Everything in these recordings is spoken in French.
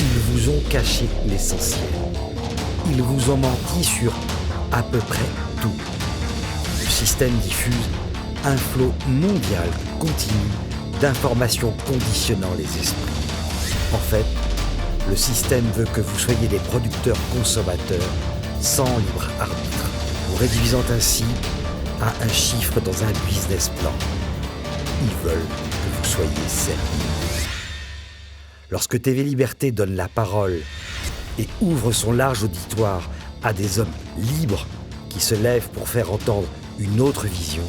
Ils vous ont caché l'essentiel. Ils vous ont menti sur à peu près tout. Le système diffuse un flot mondial continu d'informations conditionnant les esprits. En fait, le système veut que vous soyez des producteurs-consommateurs sans libre arbitre, vous réduisant ainsi à un chiffre dans un business plan. Ils veulent que vous soyez servis. Lorsque TV Liberté donne la parole et ouvre son large auditoire à des hommes libres qui se lèvent pour faire entendre une autre vision,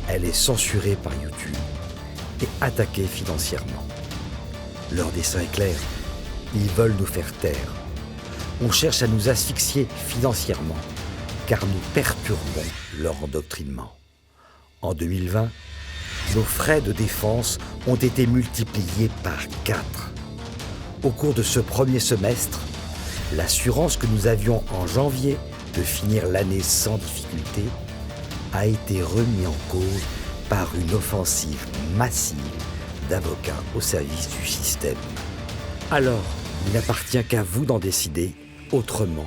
elle est censurée par YouTube et attaquée financièrement. Leur dessein est clair, ils veulent nous faire taire. On cherche à nous asphyxier financièrement, car nous perturbons leur endoctrinement. En 2020, nos frais de défense ont été multipliés par 4. Au cours de ce premier semestre, l'assurance que nous avions en janvier de finir l'année sans difficulté a été remise en cause par une offensive massive d'avocats au service du système. Alors, il n'appartient qu'à vous d'en décider autrement,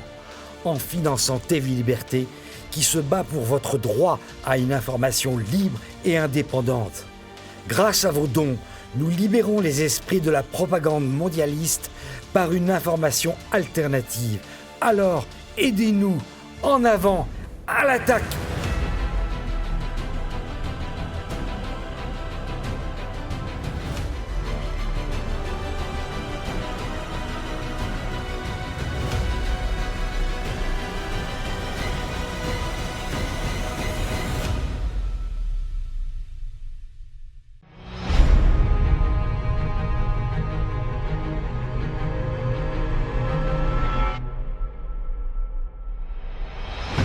en finançant TV Liberté, qui se bat pour votre droit à une information libre et indépendante. Grâce à vos dons, nous libérons les esprits de la propagande mondialiste par une information alternative. Alors, aidez-nous, en avant, à l'attaque!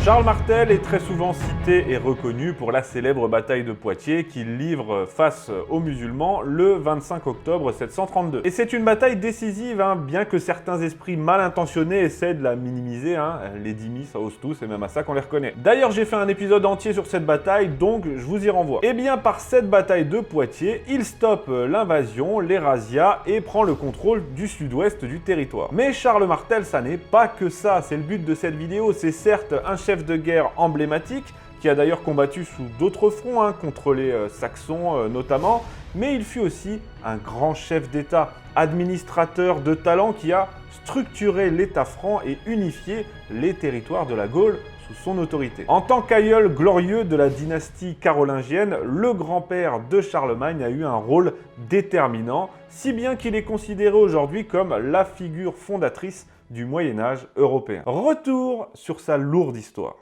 Charles Martel est très souvent cité et reconnu pour la célèbre bataille de Poitiers qu'il livre face aux musulmans le 25 octobre 732. Et c'est une bataille décisive, bien que certains esprits mal intentionnés essaient de la minimiser. Les dhimmis, ça ose tout, c'est même à ça qu'on les reconnaît. D'ailleurs, j'ai fait un épisode entier sur cette bataille, donc je vous y renvoie. Et bien, par cette bataille de Poitiers, il stoppe l'invasion, les razzias et prend le contrôle du sud-ouest du territoire. Mais Charles Martel, ça n'est pas que ça, c'est le but de cette vidéo. C'est certes un chef de guerre emblématique, qui a d'ailleurs combattu sous d'autres fronts, contre les Saxons notamment, mais il fut aussi un grand chef d'État, administrateur de talent qui a structuré l'État franc et unifié les territoires de la Gaule sous son autorité. En tant qu'aïeul glorieux de la dynastie carolingienne, le grand-père de Charlemagne a eu un rôle déterminant, si bien qu'il est considéré aujourd'hui comme la figure fondatrice du Moyen-Âge européen. Retour sur sa lourde histoire.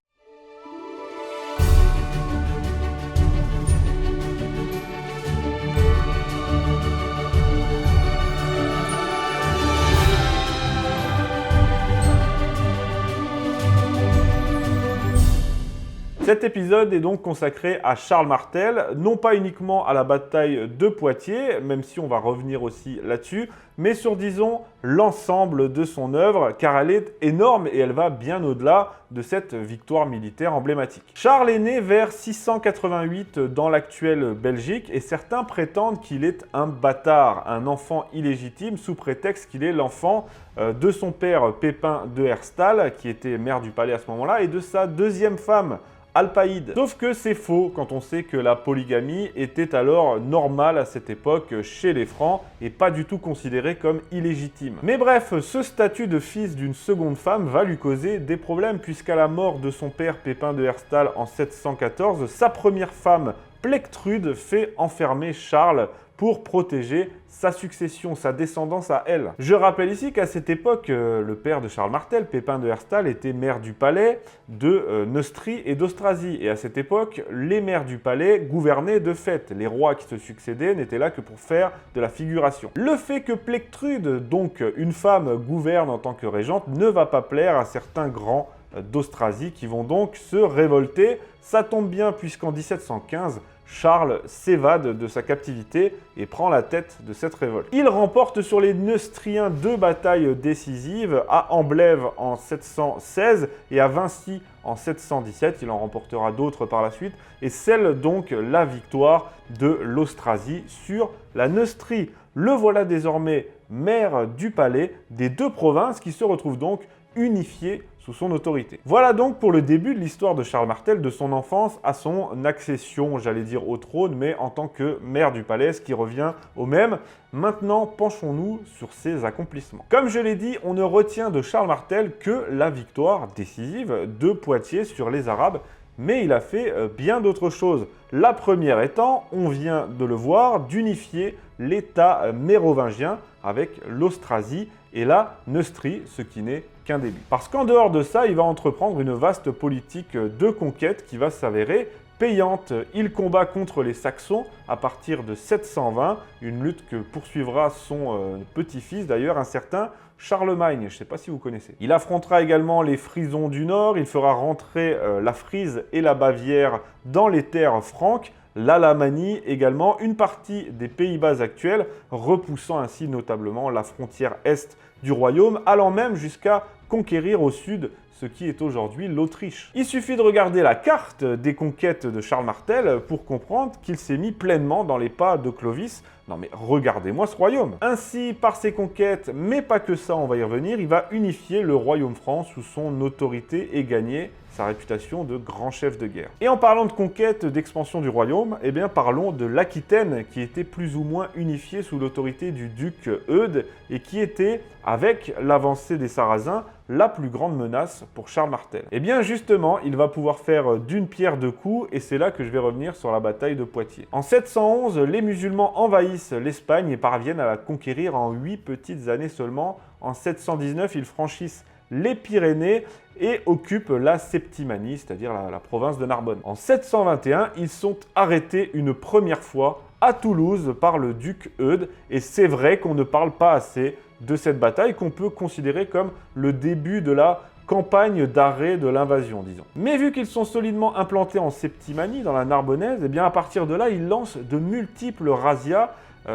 Cet épisode est donc consacré à Charles Martel, non pas uniquement à la bataille de Poitiers, même si on va revenir aussi là-dessus, mais sur, disons, l'ensemble de son œuvre, car elle est énorme et elle va bien au-delà de cette victoire militaire emblématique. Charles est né vers 688 dans l'actuelle Belgique, et certains prétendent qu'il est un bâtard, un enfant illégitime, sous prétexte qu'il est l'enfant de son père Pépin de Herstal, qui était maire du palais à ce moment-là, et de sa deuxième femme, Alpaïde. Sauf que c'est faux quand on sait que la polygamie était alors normale à cette époque chez les Francs et pas du tout considérée comme illégitime. Mais bref, ce statut de fils d'une seconde femme va lui causer des problèmes puisqu'à la mort de son père Pépin de Herstal en 714, sa première femme Plectrude fait enfermer Charles pour protéger sa succession, sa descendance à elle. Je rappelle ici qu'à cette époque, le père de Charles Martel, Pépin de Herstal, était maire du palais de Neustrie et d'Austrasie. Et à cette époque, les maires du palais gouvernaient de fait. Les rois qui se succédaient n'étaient là que pour faire de la figuration. Le fait que Plectrude, donc une femme, gouverne en tant que régente, ne va pas plaire à certains grands d'Austrasie qui vont donc se révolter. Ça tombe bien puisqu'en 1715, Charles s'évade de sa captivité et prend la tête de cette révolte. Il remporte sur les Neustriens 2 batailles décisives, à Amblève en 716 et à Vincy en 717. Il en remportera d'autres par la suite et scelle donc la victoire de l'Austrasie sur la Neustrie. Le voilà désormais maire du palais des deux provinces qui se retrouvent donc unifiées sous son autorité. Voilà donc pour le début de l'histoire de Charles Martel, de son enfance à son accession, j'allais dire au trône, mais en tant que maire du palais, ce qui revient au même. Maintenant, penchons-nous sur ses accomplissements. Comme je l'ai dit, on ne retient de Charles Martel que la victoire décisive de Poitiers sur les Arabes, mais il a fait bien d'autres choses. La première étant, on vient de le voir, d'unifier l'État mérovingien avec l'Austrasie et la Neustrie, ce qui n'est qu'un début. Parce qu'en dehors de ça, il va entreprendre une vaste politique de conquête qui va s'avérer payante. Il combat contre les Saxons à partir de 720, une lutte que poursuivra son petit-fils d'ailleurs, un certain Charlemagne, je ne sais pas si vous connaissez. Il affrontera également les Frisons du Nord, il fera rentrer la Frise et la Bavière dans les terres franques, l'Alamannie également, une partie des Pays-Bas actuels, repoussant ainsi notablement la frontière est du royaume, allant même jusqu'à conquérir au sud ce qui est aujourd'hui l'Autriche. Il suffit de regarder la carte des conquêtes de Charles Martel pour comprendre qu'il s'est mis pleinement dans les pas de Clovis. Non mais regardez-moi ce royaume. Ainsi, par ses conquêtes, mais pas que ça, on va y revenir, il va unifier le royaume franc sous son autorité et gagner sa réputation de grand chef de guerre. Et en parlant de conquête, d'expansion du royaume, eh bien parlons de l'Aquitaine qui était plus ou moins unifiée sous l'autorité du duc Eudes et qui était, avec l'avancée des Sarrasins, la plus grande menace pour Charles Martel. Eh bien justement, il va pouvoir faire d'une pierre deux coups et c'est là que je vais revenir sur la bataille de Poitiers. En 711, les musulmans envahissent l'Espagne et parviennent à la conquérir en 8 petites années seulement. En 719, ils franchissent les Pyrénées et occupent la Septimanie, c'est-à-dire la province de Narbonne. En 721, ils sont arrêtés une première fois à Toulouse par le duc Eudes et c'est vrai qu'on ne parle pas assez de cette bataille qu'on peut considérer comme le début de la campagne d'arrêt de l'invasion, disons. Mais vu qu'ils sont solidement implantés en Septimanie, dans la Narbonnaise, et bien à partir de là, ils lancent de multiples razzias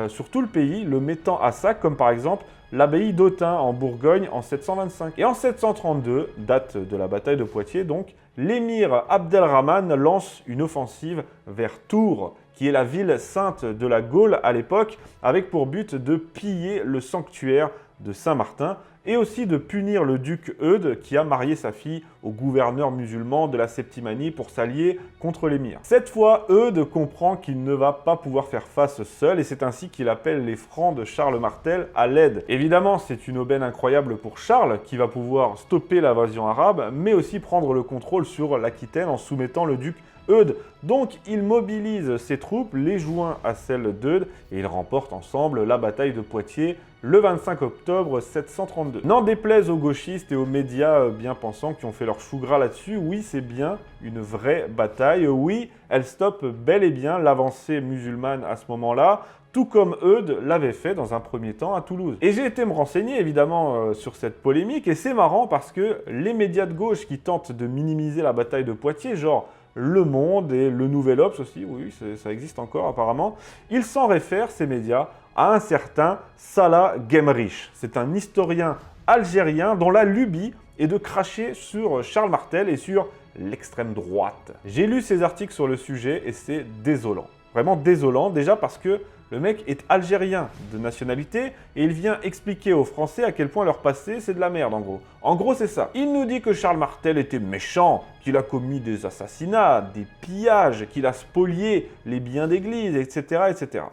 sur tout le pays, le mettant à sac, comme par exemple l'abbaye d'Autun en Bourgogne en 725. Et en 732, date de la bataille de Poitiers donc, l'émir Abdelrahman lance une offensive vers Tours, qui est la ville sainte de la Gaule à l'époque, avec pour but de piller le sanctuaire de Saint-Martin et aussi de punir le duc Eudes qui a marié sa fille au gouverneur musulman de la Septimanie pour s'allier contre l'émir. Cette fois, Eudes comprend qu'il ne va pas pouvoir faire face seul et c'est ainsi qu'il appelle les Francs de Charles Martel à l'aide. Évidemment, c'est une aubaine incroyable pour Charles qui va pouvoir stopper l'invasion arabe mais aussi prendre le contrôle sur l'Aquitaine en soumettant le duc Eudes. Donc il mobilise ses troupes, les joint à celles d'Eudes et ils remportent ensemble la bataille de Poitiers le 25 octobre 732. N'en déplaise aux gauchistes et aux médias bien pensants qui ont fait leur chou gras là-dessus, oui c'est bien une vraie bataille, oui elle stoppe bel et bien l'avancée musulmane à ce moment-là, tout comme Eudes l'avait fait dans un premier temps à Toulouse. Et j'ai été me renseigner évidemment sur cette polémique et c'est marrant parce que les médias de gauche qui tentent de minimiser la bataille de Poitiers, genre Le Monde et Le Nouvel Obs aussi, oui, ça existe encore apparemment, ils s'en réfèrent, ces médias, à un certain Salah Gemrich. C'est un historien algérien dont la lubie est de cracher sur Charles Martel et sur l'extrême droite. J'ai lu ses articles sur le sujet et c'est désolant. Vraiment désolant, déjà parce que le mec est algérien de nationalité et il vient expliquer aux Français à quel point leur passé c'est de la merde en gros. En gros c'est ça. Il nous dit que Charles Martel était méchant, qu'il a commis des assassinats, des pillages, qu'il a spolié les biens d'église, etc., etc.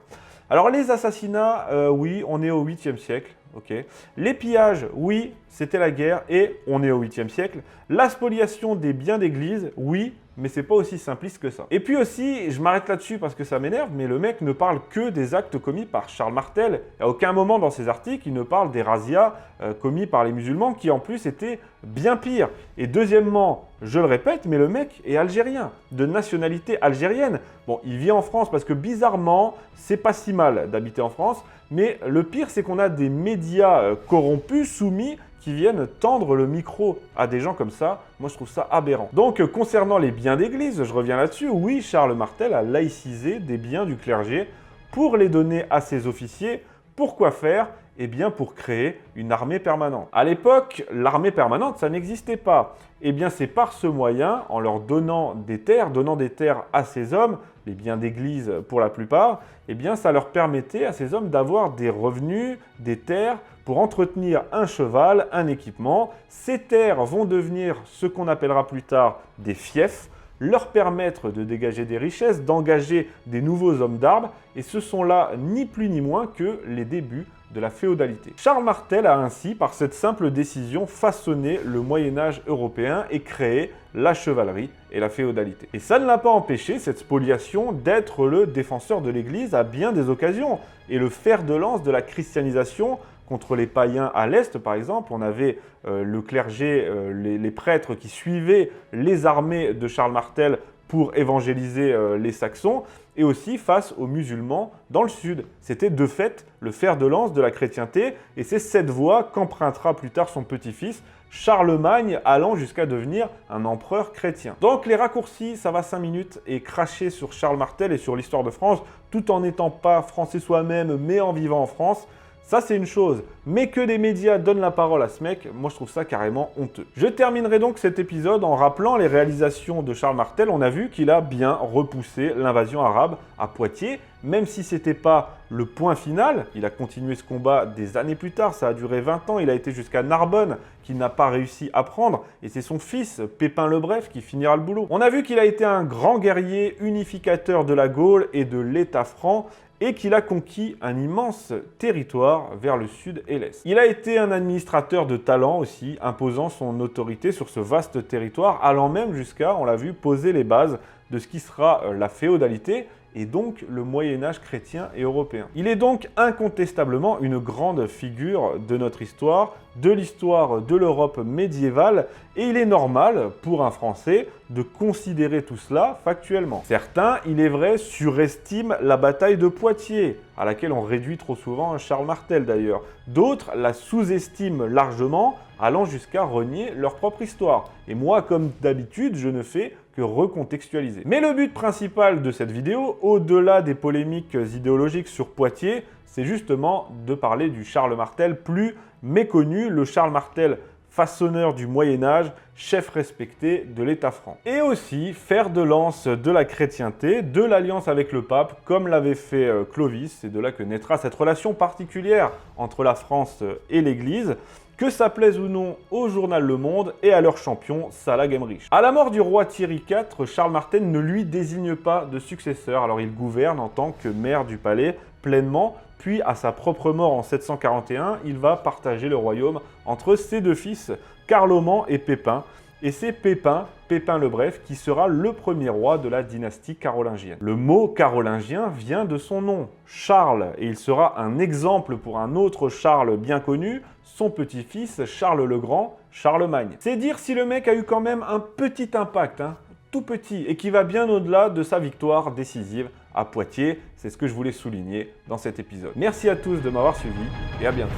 Alors les assassinats, oui, on est au 8e siècle. ok. Les pillages, oui, c'était la guerre et on est au 8e siècle. La spoliation des biens d'église, oui, mais c'est pas aussi simpliste que ça. Et puis aussi, je m'arrête là-dessus parce que ça m'énerve, mais le mec ne parle que des actes commis par Charles Martel. À aucun moment dans ses articles, il ne parle des razzias commis par les musulmans qui en plus étaient bien pires. Et deuxièmement, je le répète, mais le mec est algérien, de nationalité algérienne. Bon, il vit en France parce que bizarrement, c'est pas si mal d'habiter en France, mais le pire, c'est qu'on a des médias corrompus, soumis, qui viennent tendre le micro à des gens comme ça. Moi, je trouve ça aberrant. Donc, concernant les biens d'église, je reviens là-dessus. Oui, Charles Martel a laïcisé des biens du clergé pour les donner à ses officiers. Pourquoi faire? Eh bien pour créer une armée permanente. À l'époque, l'armée permanente, ça n'existait pas. Eh bien c'est par ce moyen, en leur donnant des terres à ces hommes, les biens d'église pour la plupart, eh bien ça leur permettait à ces hommes d'avoir des revenus, des terres pour entretenir un cheval, un équipement. Ces terres vont devenir ce qu'on appellera plus tard des fiefs, leur permettre de dégager des richesses, d'engager des nouveaux hommes d'armes, et ce sont là ni plus ni moins que les débuts de la féodalité. Charles Martel a ainsi, par cette simple décision, façonné le Moyen-Âge européen et créé la chevalerie et la féodalité. Et ça ne l'a pas empêché, cette spoliation, d'être le défenseur de l'Église à bien des occasions, et le fer de lance de la christianisation contre les païens à l'Est, par exemple. On avait le clergé, les prêtres qui suivaient les armées de Charles Martel pour évangéliser les Saxons, et aussi face aux musulmans dans le sud. C'était de fait le fer de lance de la chrétienté, et c'est cette voie qu'empruntera plus tard son petit-fils, Charlemagne, allant jusqu'à devenir un empereur chrétien. Donc les raccourcis, ça va 5 minutes, et cracher sur Charles Martel et sur l'histoire de France, tout en n'étant pas français soi-même, mais en vivant en France, ça c'est une chose, mais que des médias donnent la parole à ce mec, moi je trouve ça carrément honteux. Je terminerai donc cet épisode en rappelant les réalisations de Charles Martel. On a vu qu'il a bien repoussé l'invasion arabe à Poitiers, même si c'était pas le point final. Il a continué ce combat des années plus tard, ça a duré 20 ans, il a été jusqu'à Narbonne, qu'il n'a pas réussi à prendre, et c'est son fils, Pépin le Bref, qui finira le boulot. On a vu qu'il a été un grand guerrier unificateur de la Gaule et de l'État franc, et qu'il a conquis un immense territoire vers le sud et l'est. Il a été un administrateur de talent aussi, imposant son autorité sur ce vaste territoire, allant même jusqu'à, on l'a vu, poser les bases de ce qui sera la féodalité, et donc le Moyen-Âge chrétien et européen. Il est donc incontestablement une grande figure de notre histoire, de l'histoire de l'Europe médiévale, et il est normal pour un Français de considérer tout cela factuellement. Certains, il est vrai, surestiment la bataille de Poitiers, à laquelle on réduit trop souvent Charles Martel d'ailleurs. D'autres la sous-estiment largement, allant jusqu'à renier leur propre histoire. Et moi, comme d'habitude, je ne fais que recontextualiser. Mais le but principal de cette vidéo, au-delà des polémiques idéologiques sur Poitiers, c'est justement de parler du Charles Martel plus méconnu, le Charles Martel façonneur du Moyen-Âge, chef respecté de l'État franc. Et aussi fer de lance de la chrétienté, de l'alliance avec le pape, comme l'avait fait Clovis. C'est de là que naîtra cette relation particulière entre la France et l'Église, que ça plaise ou non au journal Le Monde et à leur champion, Salah Gemrich. À la mort du roi Thierry IV, Charles Martel ne lui désigne pas de successeur, alors il gouverne en tant que maire du palais pleinement, puis à sa propre mort en 741, il va partager le royaume entre ses deux fils, Carloman et Pépin. Et c'est Pépin le Bref, qui sera le premier roi de la dynastie carolingienne. Le mot carolingien vient de son nom, Charles, et il sera un exemple pour un autre Charles bien connu, son petit-fils Charles le Grand, Charlemagne. C'est dire si le mec a eu quand même un petit impact, tout petit, et qui va bien au-delà de sa victoire décisive à Poitiers. C'est ce que je voulais souligner dans cet épisode. Merci à tous de m'avoir suivi, et à bientôt.